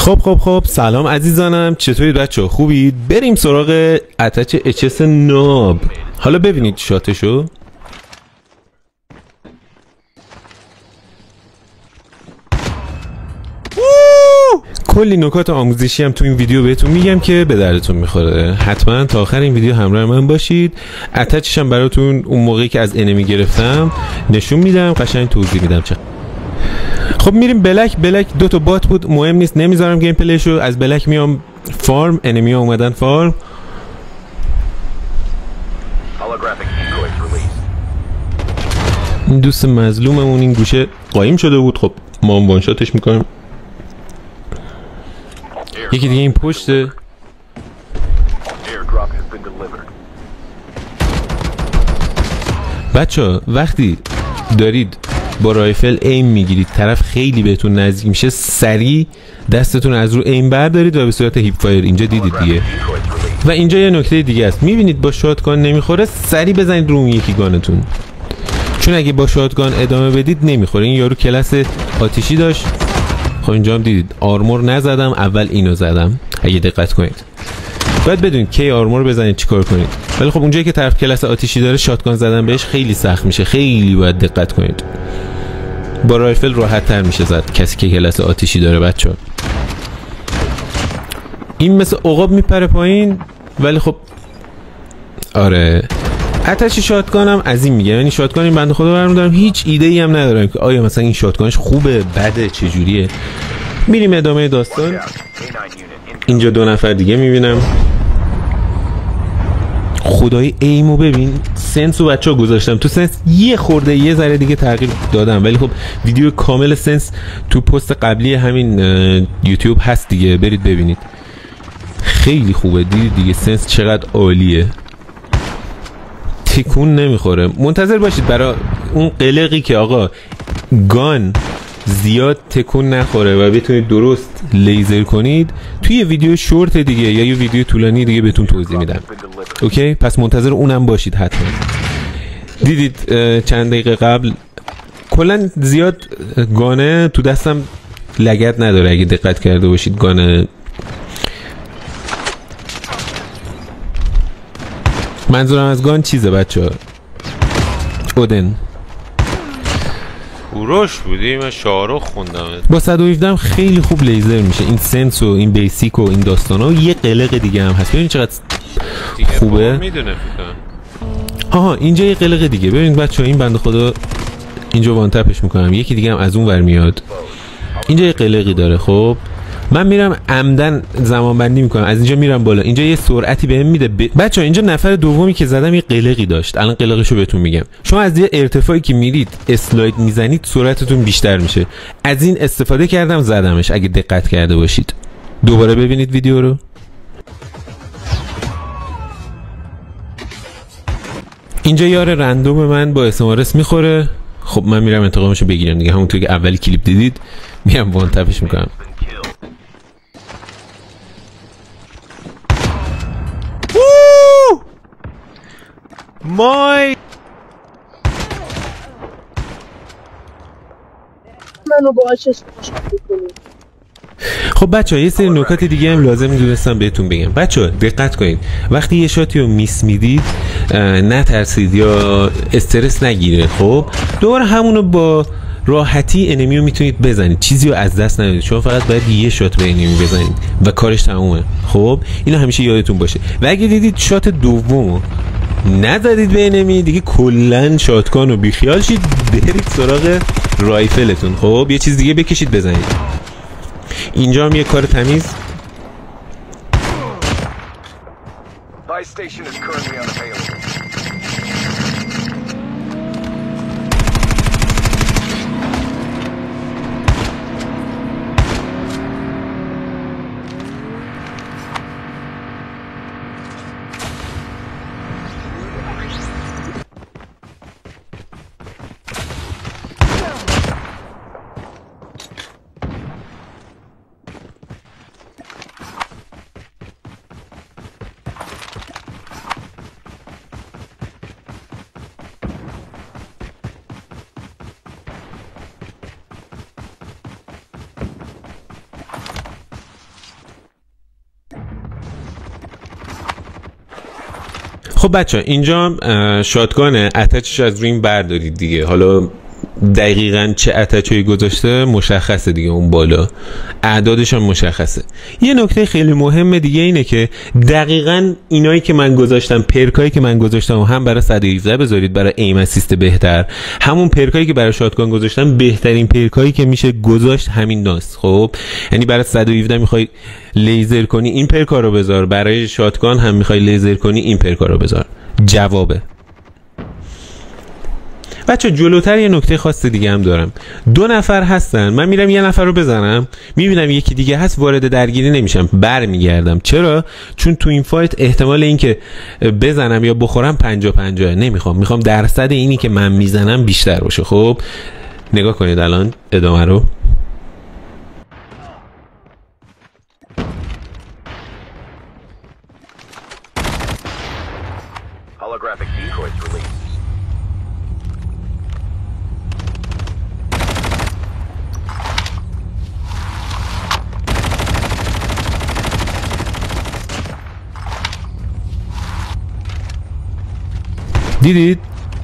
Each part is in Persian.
خب سلام عزیزانم، چطورید بچه‌ها؟ خوبید؟ بریم سراغ اتچ اچس ناب. حالا ببینید شاتشو. کلی نکات آموزشی هم تو این ویدیو بهتون میگم که به دردتون میخوره. حتما تا آخر این ویدیو همراه من باشید. اتچش هم براتون اون موقعی که از انمی گرفتم نشون میدم، قشنگ توضیح میدم چه. خب میریم بلک. دو تا بات بود، مهم نیست، نمیذارم گیم پلیشو. از بلک میام فارم، انمی ها اومدن فارم. این دوست مظلوممون این گوشه قایم شده بود. خب ما هم وانشاتش میکنیم. یکی دیگه این پشته. بچه وقتی دارید با رایفل ایم میگیرید، طرف خیلی بهتون نزدیک میشه، سریع دستتون از رو ایم بردارید و به صورت هیپ فایر. اینجا دیدید دیگه. و اینجا یه نکته دیگه است، میبینید با شاتگان نمیخوره، سریع بزنید رو اون یکی گانتون، چون اگه با شاتگان ادامه بدید نمیخوره. این یارو کلاس آتیشی داشت. خب اینجا هم دیدید آرمور نزدم، اول اینو زدم. اگه دقت کنید باید بدونید کی آرمور بزنید چیکار کنید. ولی خب اونجایی که طرف کلاس آتیشی داره، شاتگان زدن بهش خیلی سخت میشه، خیلی باید دقت کنید. با رایفل راحت تر میشه زد کسی که کلاس آتیشی داره. بچه‌ها این مثل عقاب میپره پایین، ولی خب آره اتچ شاتگانم از این میگه. یعنی شاتگان این بنده خدا برمی‌دارم، هیچ ایده ای هم ندارم که آیا مثلا این شاتگانش خوبه بده چجوریه. میریم ادامه داستان. اینجا دو نفر دیگه میبینم. خدای ایمو ببین، سنسو بچه‌ها گذاشتم تو سنس، یه خورده یه ذره دیگه تغییر دادم، ولی خب ویدیو کامل سنس تو پست قبلی همین یوتیوب هست دیگه، برید ببینید. خیلی خوبه، دیدید دیگه سنس چقدر عالیه. تکون نمیخوره. منتظر باشید برای اون قلقی که آقا گان زیاد تکون نخوره و بتونید درست لیزر کنید. توی یه ویدیو شورت دیگه یا یه ویدیو طولانی دیگه بهتون توضیح میدم. اوکی، پس منتظر اونم باشید حتما. دیدید چند دقیقه قبل کلا زیاد گانه تو دستم لگد نداره. اگه دقت کرده باشید گانه، منظورم از گان چیزه بچه، اودن کوروش بودی، من شاهرخ خوندم. با 117 خیلی خوب لیزر میشه. این سنس و این بیسیک و این داستانا و یه قلق دیگه هم هست. ببین چقدر خوبه. میدونه آها اینجا یه قلق دیگه. ببین بچه‌ها این بنده خدا اینجا وان تپش میکنم، یکی دیگه هم از اون ور میاد. اینجا یه قلقی داره. خب من میرم عمدن زمان بندی میکنم، از اینجا میرم بالا. اینجا یه سرعتی بهم میده. بچه‌ها اینجا نفر دومی که زدم یه قلقی داشت، الان قلقشو بهتون میگم. شما از یه ارتفاعی که میرید اسلاید میزنید، سرعتتون بیشتر میشه. از این استفاده کردم زدمش، اگه دقت کرده باشید. دوباره ببینید ویدیو رو. اینجا یار رندوم من با اسمارس میخوره. خب من میرم انتقامشو بگیرم دیگه، همونطور که اولی کلیپ دیدید میرم وان تپش میکنم. مای منو باهاش استفاده کنید. خب بچه‌ها یه سری نکات دیگه هم لازم می‌دونستم بهتون بگم. بچه‌ها دقت کنید، وقتی یه شاتی رو میس میدید نترسید یا استرس نگیره. خب دور همونو با راحتی انمی رو میتونید بزنید، چیزی رو از دست ندید. شما فقط باید یه شات به انمی بزنید و کارش تمومه. خب اینو همیشه یادتون باشه. و اگه دیدید شات دومو نزدید به انمی دیگه، کلن شاتگان رو بیخیال شید، برید سراغ رایفلتون. خب یه چیز دیگه بکشید بزنید. اینجا هم یه کار تمیز. خب بچه اینجا شاتگانه، اتچش از روی این بردارید دیگه. حالا دقیقاً چه اتچی گذاشته مشخصه دیگه، اون بالا اعدادش هم مشخصه. یه نکته خیلی مهم دیگه اینه که دقیقاً اینایی که من گذاشتم، پرکایی که من گذاشتم هم برای 117 بذارید برای ایم اسیست بهتر، همون پرکایی که برای شاتگان گذاشتم بهترین پرکایی که میشه گذاشت همین ناست. خب یعنی برای 117 میخوای لیزر کنی این پرکا رو بذار، برای شاتگان هم میخوای لیزر کنی این پرکا رو بذار. جوابه. بچه جلوتر یه نکته خاص دیگه هم دارم. 2 نفر هستن، من میرم یه نفر رو بزنم، میبینم یکی دیگه هست، وارد درگیری نمیشم، برمیگردم. چرا؟ چون تو این فایت احتمال این که بزنم یا بخورم 50-50. میخوام درصد اینی که من میزنم بیشتر باشه. خب نگاه کنید الان ادامه رو. Holographic decoys released.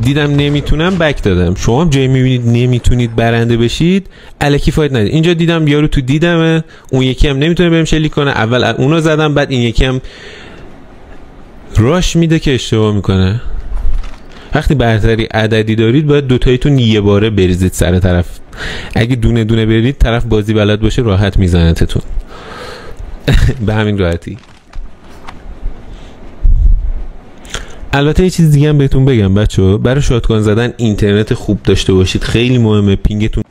دیدم نمیتونم بک دادم. شما هم جایی میبینید نمیتونید برنده بشید الکی فایت ندید. اینجا دیدم یارو تو دیدمه، اون یکی هم نمیتونه بریم شلیک کنه، اول اونو زدم بعد این یکی هم راش میده که اشتباه میکنه. وقتی برتری عددی دارید باید دوتاییتون یه باره بریزید سر طرف. اگه دونه دونه برید طرف بازی بلد باشه راحت میزنتتون. به همین راحتی. البته یه چیز دیگه هم بهتون بگم بچه‌ها، برای شاتگان زدن اینترنت خوب داشته باشید، خیلی مهمه. پینگتون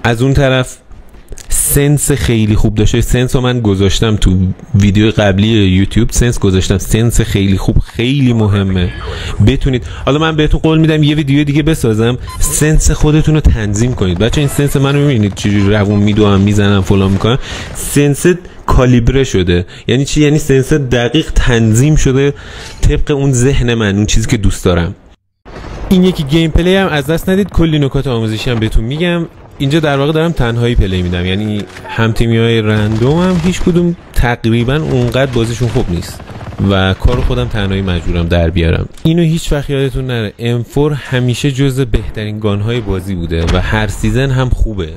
از اون طرف سنس خیلی خوب داشته. سنس رو من گذاشتم تو ویدیو قبلی یوتیوب، سنس گذاشتم. سنس خیلی خوب خیلی مهمه بتونید. حالا من بهتون قول میدم یه ویدیو دیگه بسازم، سنس خودتون رو تنظیم کنید. بچه این سنس منو میبینید چجوری روون میدوام میزنم فلان میکنم. سنس کالیبره شده. یعنی چی؟ یعنی سنس دقیق تنظیم شده طبق اون ذهن من، اون چیزی که دوست دارم. این یکی گیم پلی هم از دست ندید، کلی نکات آموزشی هم بهتون میگم. اینجا در واقع دارم تنهایی پلی میدم، یعنی هم تیمی‌های رندوم هم هیچ کدوم تقریبا اونقدر بازیشون خوب نیست و کارو خودم تنهایی مجبورم در بیارم. اینو هیچ وقت یادتون نره، M4 همیشه جزو بهترین گان‌های بازی بوده و هر سیزن هم خوبه.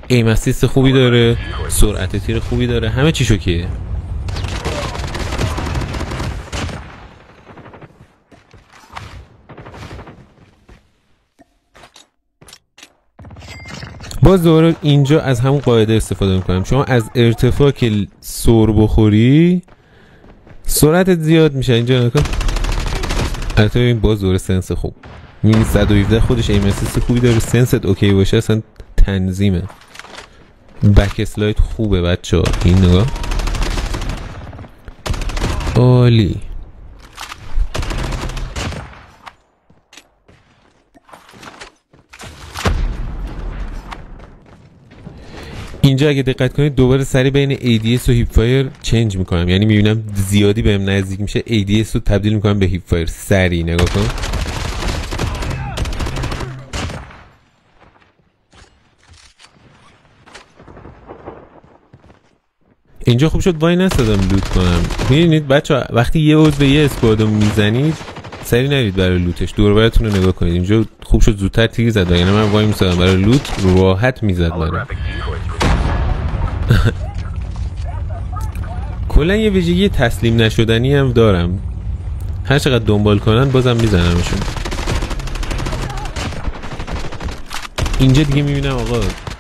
ایم اسیست خوبی داره، سرعت تیر خوبی داره، همه چی شوکیه. باز دوباره اینجا از همون قاعده استفاده میکنم. شما از ارتفاع که سر بخوری سرعتت زیاد میشه. اینجا نکن. البته ببین باز دوباره سنس خوب. مینی 117 خودش ایم اسیست خوبی داره، سنست اوکی باشه اصلا تنظیمه. بک اسلاید خوبه بچه ها. این نگاه عالی. اینجا اگه دقت کنید دوباره سری بین ADS و هیپ فایر چنج میکنم، یعنی میبینم زیادی بهم نزدیک میشه، ADS رو تبدیل میکنم به هیپ فایر. سری نگاه کن. اینجا خوب شد وای نستادم لوت کنم. میبینید بچه وقتی یه عضو به یه اسکوادو میزنید سری نرید برای لوتش، دور براتون رو نگاه کنید. اینجا خوب شد زودتر تیر زد، یعنی من وای میستادم برای لوت راحت میزد منو. کلا یه ویژگی تسلیم نشدنی هم دارم، هر چقدر دنبال کنن بازم میزنمشون. اینجا دیگه میبینم آقا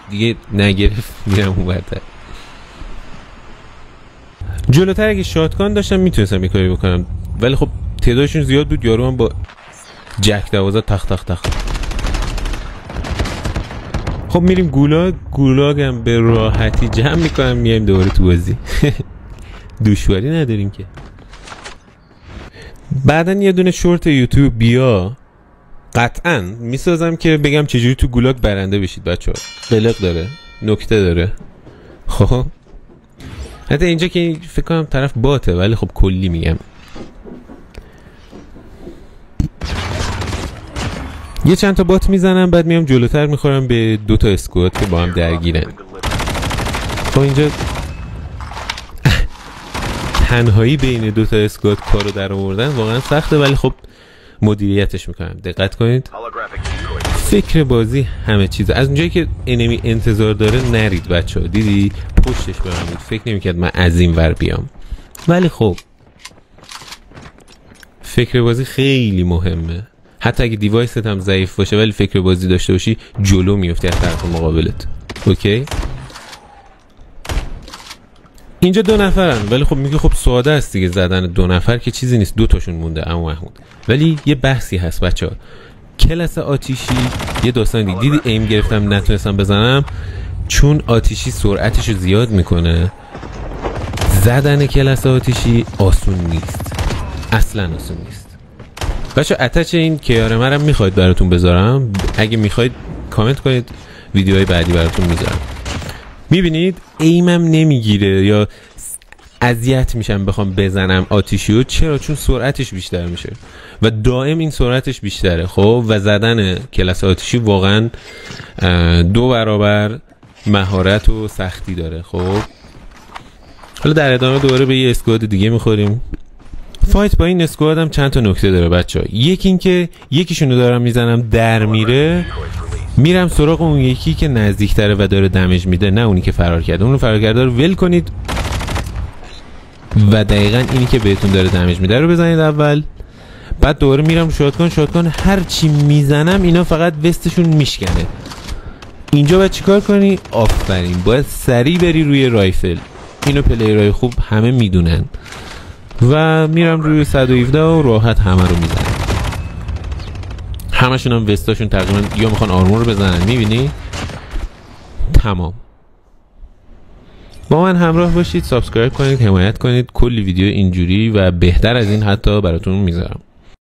دیگه نگرفت میرم اون برتر. جلوتر اگه شاتگان داشتم میتونستم یه کاری بکنم، ولی خب تعدادشون زیاد بود. یارو هم با جک 12 تخ تخ تخ. خب میریم گولاگم به راحتی جمع میکنم، میایم دوباره تو بازی. دشواری نداریم که. بعداً یه دونه شورت یوتیوب بیا قطعاً میسازم که بگم چجوری تو گولاگ برنده بشید بچه ها. قلق داره، نکته داره. خب حتی اینجا که فکر کنم طرف باته، ولی خب کلی میگم. یه چند تا بات میزنم، بعد میام جلوتر میخورم به 2 تا اسکواد که با هم درگیرن. خب اینجا تنهایی بین دوتا اسکواد کارو در آوردن واقعا سخته، ولی خب مدیریتش میکنم. دقت کنید، Holographic decoys. فکر بازی همه چیزه. از اونجایی که انمی انتظار داره نرید بچه ها. دیدی پشتش به من بود، فکر نمیکرد من از این ور بیام. ولی خب فکر بازی خیلی مهمه. حتی اگه دیوایست هم ضعیف باشه ولی فکر بازی داشته باشی جلو میفتی از طرف مقابلت. اوکی؟ اینجا 2 نفرن، ولی خب میگه خب ساده است دیگه زدن 2 نفر که چیزی نیست. 2 تاشون مونده عمو محمود. ولی یه بحثی هست بچه‌ها. کلاس آتیشی یه داستان دیدی ایم گرفتم نتونستم بزنم چون آتیشی سرعتشو زیاد میکنه. زدن کلاس آتیشی آسون نیست، اصلا آسون نیست. بچه اتچ این کیار مرم میخواید براتون بذارم، اگه میخواید کامنت کنید، ویدیوهای بعدی براتون میذارم. میبینید ایمم نمیگیره یا اذیت میشم بخوام بزنم آتیشیو. چرا؟ چون سرعتش بیشتر میشه و دائم این سرعتش بیشتره. خب و زدن کلاس آتیشی واقعا 2 برابر مهارت و سختی داره. خب حالا در ادامه دوباره به یه اسکواد دیگه میخوریم. فایت با این اسکواد هم چند تا نکته داره بچه ها. یکی این که یکیشونو دارم میزنم در میره، میرم سراغ اون یکی که نزدیکتره و داره دمیج میده، نه اونی که فرار کرده. اونو فرار کرده رو ول کنید و دقیقاً اینی که بهتون داره دمیج میده رو بزنید اول. بعد دوباره میرم شاتگان هر چی میزنم اینا فقط وستشون میشکنه. اینجا باید چیکار کنی؟ آفرین، باید سریع بری روی رایفل. اینو پلیرهای خوب همه میدونن. و میرم روی 117 و راحت همه رو میزنم. همشون هم وستاشون تقریبا یا میخوان آرمور رو بزنن. میبینی؟ تمام. با من همراه باشید، سابسکرایب کنید، حمایت کنید. کلی ویدیو اینجوری و بهتر از این حتی براتون میذارم.